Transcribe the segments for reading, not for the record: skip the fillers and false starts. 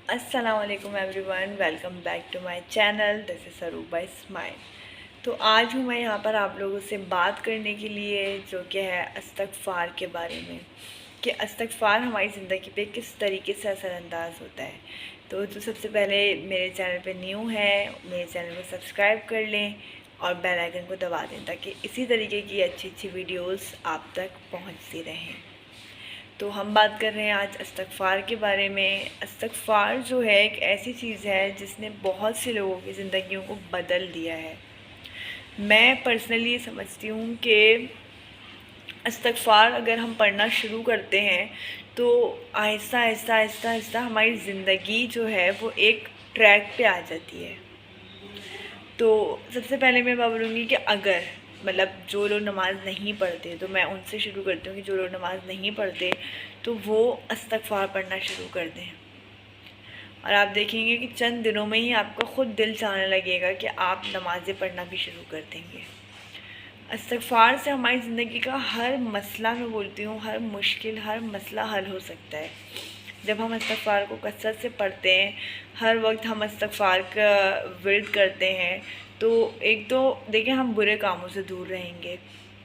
अस्सलामुअलैकुम everyone, welcome back to my channel. This is Arooba smile. तो आज हूँ मैं यहाँ पर आप लोगों से बात करने के लिए, जो कि है इस्तग़फ़ार के बारे में, कि इस्तग़फ़ार हमारी ज़िंदगी पे किस तरीके से असरअंदाज होता है। तो जो सबसे पहले मेरे चैनल पे न्यू है, मेरे चैनल को सब्सक्राइब कर लें और बेल आइकन को दबा दें, ताकि इसी तरीके की अच्छी अच्छी वीडियोज़ आप तक पहुँचती रहें। तो हम बात कर रहे हैं आज इस्तग़फ़ार के बारे में। इस्तग़फ़ार जो है एक ऐसी चीज़ है जिसने बहुत से लोगों की ज़िंदगियों को बदल दिया है। मैं पर्सनली ये समझती हूँ कि इस्तग़फ़ार अगर हम पढ़ना शुरू करते हैं तो आहिस्ता आहिस्ता आहिस्ता आहिस्ता हमारी ज़िंदगी जो है वो एक ट्रैक पे आ जाती है। तो सबसे पहले मैं बोलूँगी कि अगर जो लोग नमाज़ नहीं पढ़ते, तो मैं उनसे शुरू करती हूँ कि जो लोग नमाज़ नहीं पढ़ते तो वो इस्तग़फ़ार पढ़ना शुरू कर दें। और आप देखेंगे कि चंद दिनों में ही आपका ख़ुद दिल चाहने लगेगा कि आप नमाज़ें पढ़ना भी शुरू कर देंगे। इस्तग़फ़ार से हमारी ज़िंदगी का हर मसला, मैं बोलती हूँ हर मुश्किल, हर मसला हल हो सकता है। जब हम इस्तग़फ़ार को कसरत से पढ़ते हैं, हर वक्त हम इस्तग़फ़ार का विर्द करते हैं, तो एक तो देखिए हम बुरे कामों से दूर रहेंगे।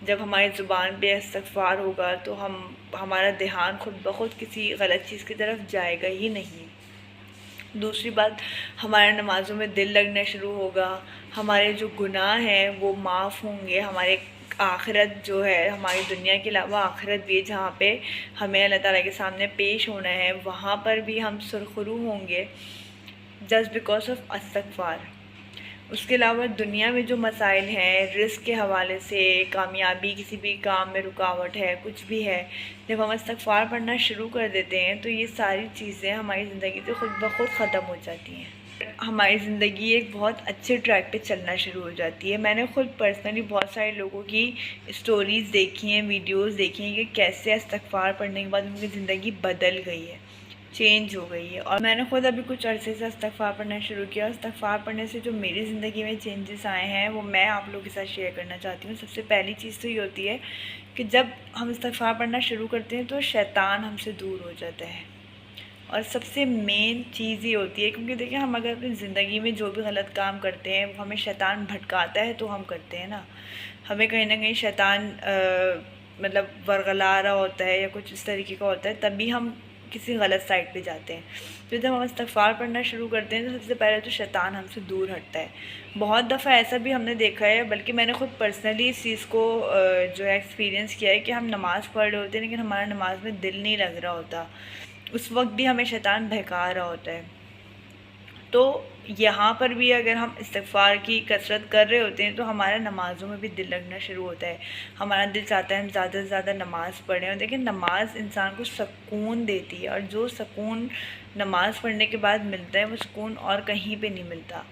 जब हमारी ज़ुबान पे इस्तग़फ़ार होगा तो हमारा ध्यान खुद ब खुद किसी गलत चीज़ की तरफ जाएगा ही नहीं। दूसरी बात, हमारे नमाज़ों में दिल लगना शुरू होगा, हमारे जो गुनाह हैं वो माफ़ होंगे, हमारे आखिरत जो है, हमारी दुनिया के अलावा आखिरत भी, जहाँ पे हमें अल्लाह ताला के सामने पेश होना है, वहाँ पर भी हम सुरखरू होंगे जस्ट बिकॉज ऑफ इस्तग़फ़ार। उसके अलावा दुनिया में जो मसाइल हैं, रिज़्क़ के हवाले से, कामयाबी, किसी भी काम में रुकावट है, कुछ भी है, जब हम इस्तग़फ़ार पढ़ना शुरू कर देते हैं तो ये सारी चीज़ें हमारी ज़िंदगी से ख़ुद ब खुद ख़त्म हो जाती हैं। हमारी ज़िंदगी एक बहुत अच्छे ट्रैक पे चलना शुरू हो जाती है। मैंने ख़ुद पर्सनली बहुत सारे लोगों की स्टोरीज़ देखी हैं, वीडियोज़ देखी हैं कि कैसे इस्तग़फ़ार पढ़ने के बाद उनकी ज़िंदगी बदल गई है, चेंज हो गई है। और मैंने ख़ुद अभी कुछ अरसे से इस्तग़फ़ार पढ़ना शुरू किया। इस्तग़फ़ार पढ़ने से जो मेरी ज़िंदगी में चेंजेस आए हैं वो मैं आप लोगों के साथ शेयर करना चाहती हूँ। सबसे पहली चीज़ तो ये होती है कि जब हम इस्तग़फ़ार पढ़ना शुरू करते हैं तो शैतान हमसे दूर हो जाता है। और सबसे मेन चीज़ ये होती है, क्योंकि देखिए हम अगर अपनी ज़िंदगी में जो भी गलत काम करते हैं वो हमें शैतान भटकाता है तो हम करते हैं ना। हमें कहीं ना कहीं शैतान वरगला रहा होता है या कुछ इस तरीके का होता है, तभी हम किसी गलत साइड पे जाते हैं। तो जब हम इस्तग़फ़ार पढ़ना शुरू करते हैं तो सबसे पहले तो शैतान हमसे दूर हटता है। बहुत दफ़ा ऐसा भी हमने देखा है, बल्कि मैंने ख़ुद पर्सनली इस चीज़ को जो है एक्सपीरियंस किया है कि हम नमाज़ पढ़ रहे होते हैं लेकिन हमारा नमाज़ में दिल नहीं लग रहा होता, उस वक्त भी हमें शैतान बहका रहा होता है। तो यहाँ पर भी अगर हम इस्तग़फ़ार की कसरत कर रहे होते हैं तो हमारा नमाज़ों में भी दिल लगना शुरू होता है। हमारा दिल चाहता है हम ज़्यादा से ज़्यादा नमाज़ पढ़ें। और देखिए नमाज़ इंसान को सुकून देती है, और जो सुकून नमाज़ पढ़ने के बाद मिलता है वो सुकून और कहीं पे नहीं मिलता।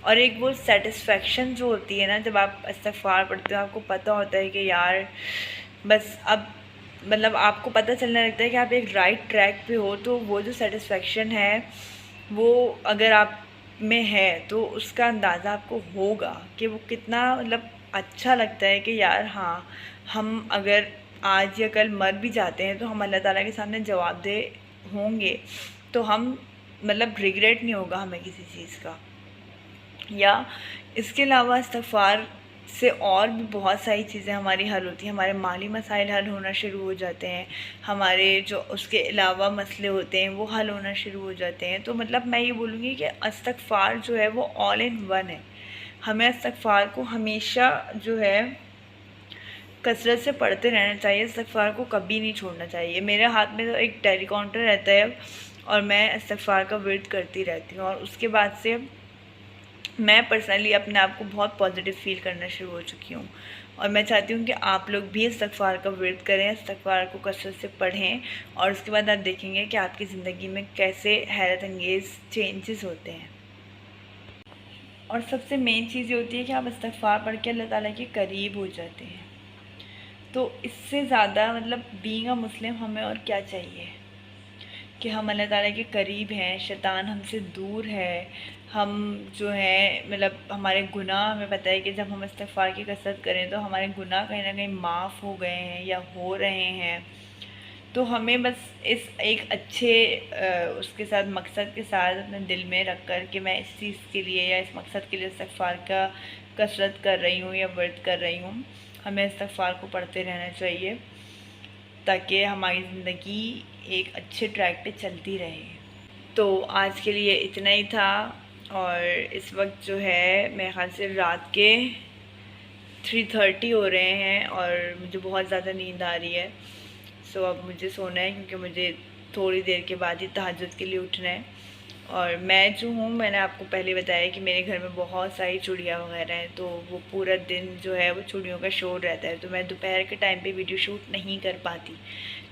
और एक वो सेटिस्फेक्शन जो होती है ना, जब आप इस्तग़फ़ार पढ़ते हो, आपको पता होता है कि यार बस अब आपको पता चलने लगता है कि आप एक राइट ट्रैक पे हो, तो वो जो सेटिस्फेक्शन है वो अगर आप में है तो उसका अंदाज़ा आपको होगा कि वो कितना अच्छा लगता है कि यार हाँ, हम अगर आज या कल मर भी जाते हैं तो हम अल्लाह ताला के सामने जवाबदेह होंगे, तो हम रिग्रेट नहीं होगा हमें किसी चीज़ का। या इसके अलावा इस्तग़फ़ार से और भी बहुत सारी चीज़ें हमारी हल होती हैं। हमारे माली मसाइल हल होना शुरू हो जाते हैं, हमारे जो उसके अलावा मसले होते हैं वो हल होना शुरू हो जाते हैं। तो मैं ये बोलूँगी कि इस्तग़फ़ार जो है वो ऑल इन वन है। हमें इस्तग़फ़ार को हमेशा जो है कसरत से पढ़ते रहना चाहिए, इस्तग़फ़ार को कभी नहीं छोड़ना चाहिए। मेरे हाथ में तो एक डायरी काउंटर रहता है और मैं इस्तग़फ़ार का विर्द करती रहती हूँ, और उसके बाद से मैं पर्सनली अपने आप को बहुत पॉजिटिव फ़ील करना शुरू हो चुकी हूँ। और मैं चाहती हूँ कि आप लोग भी इस्तग़फ़ार का विर्द करें, इस्तग़फ़ार को कसरत से पढ़ें, और उसके बाद आप देखेंगे कि आपकी ज़िंदगी में कैसे हैरत अंगेज़ चेंजेस होते हैं। और सबसे मेन चीज़ ये होती है कि आप इस्तग़फ़ार पढ़ के अल्लाह ताला के करीब हो जाते हैं। तो इससे ज़्यादा बीइंग अ मुस्लिम हमें और क्या चाहिए कि हम अल्लाह ताला के करीब हैं, शैतान हमसे दूर है, हम जो है हमारे गुनाह, हमें पता है कि जब हम इस्तग़फ़ार की कसरत करें तो हमारे गुनाह कहीं ना कहीं माफ़ हो गए हैं या हो रहे हैं। तो हमें बस इस एक अच्छे उसके साथ मकसद के साथ अपने दिल में रख कर कि मैं इस चीज़ के लिए या इस मकसद के लिए इस्तग़फ़ार का कसरत कर रही हूँ या वर्द कर रही हूँ, हमें इस्तग़फ़ार को पढ़ते रहना चाहिए ताकि हमारी ज़िंदगी एक अच्छे ट्रैक पे चलती रहे। तो आज के लिए इतना ही था और इस वक्त जो है मेरे ख़्याल से रात के 3:30 हो रहे हैं और मुझे बहुत ज़्यादा नींद आ रही है। सो अब मुझे सोना है क्योंकि मुझे थोड़ी देर के बाद ही तहज्जुद के लिए उठना है। और मैं जो हूँ, मैंने आपको पहले बताया कि मेरे घर में बहुत सारी चिड़िया वगैरह हैं, तो वो पूरा दिन जो है वो चिड़ियों का शोर रहता है, तो मैं दोपहर के टाइम पे वीडियो शूट नहीं कर पाती,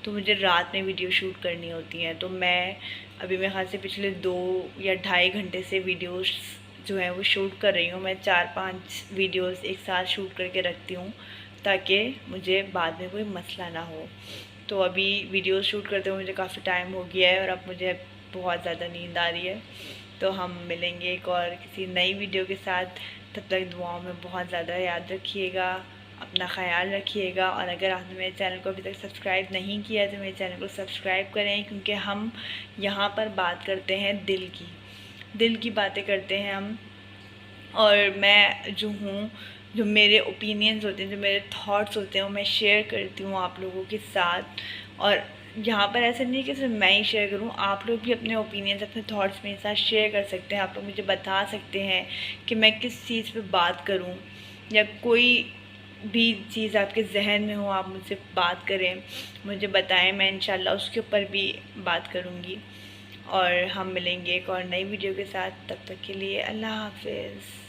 तो मुझे रात में वीडियो शूट करनी होती हैं। तो मैं अभी मेरे ख्याल से पिछले 2 या ढाई घंटे से वीडियोस जो है वो शूट कर रही हूँ। मैं 4-5 वीडियोस एक साथ शूट करके रखती हूँ ताकि मुझे बाद में कोई मसला ना हो। तो अभी वीडियो शूट करते हुए मुझे काफ़ी टाइम हो गया है और अब मुझे बहुत ज़्यादा नींद आ रही है। तो हम मिलेंगे एक और किसी नई वीडियो के साथ। तब तक दुआओं में बहुत ज़्यादा याद रखिएगा, अपना ख़याल रखिएगा। और अगर आपने मेरे चैनल को अभी तक सब्सक्राइब नहीं किया तो मेरे चैनल को सब्सक्राइब करें, क्योंकि हम यहाँ पर बात करते हैं दिल की बातें करते हैं हम। और मैं जो हूँ, जो मेरे ओपिनियंस होते हैं, जो मेरे थॉट्स होते हैं, वो मैं शेयर करती हूँ आप लोगों के साथ। और यहाँ पर ऐसा नहीं है कि सिर्फ मैं ही शेयर करूँ, आप लोग भी अपने ओपिनियंस, अपने थॉट्स मेरे साथ शेयर कर सकते हैं। आप लोग मुझे बता सकते हैं कि मैं किस चीज़ पे बात करूँ, या कोई भी चीज़ आपके जहन में हो आप मुझसे बात करें, मुझे बताएं, मैं इंशाल्लाह उसके ऊपर भी बात करूँगी। और हम मिलेंगे एक और नई वीडियो के साथ। तब तक के लिए अल्लाह हाफ़िज़।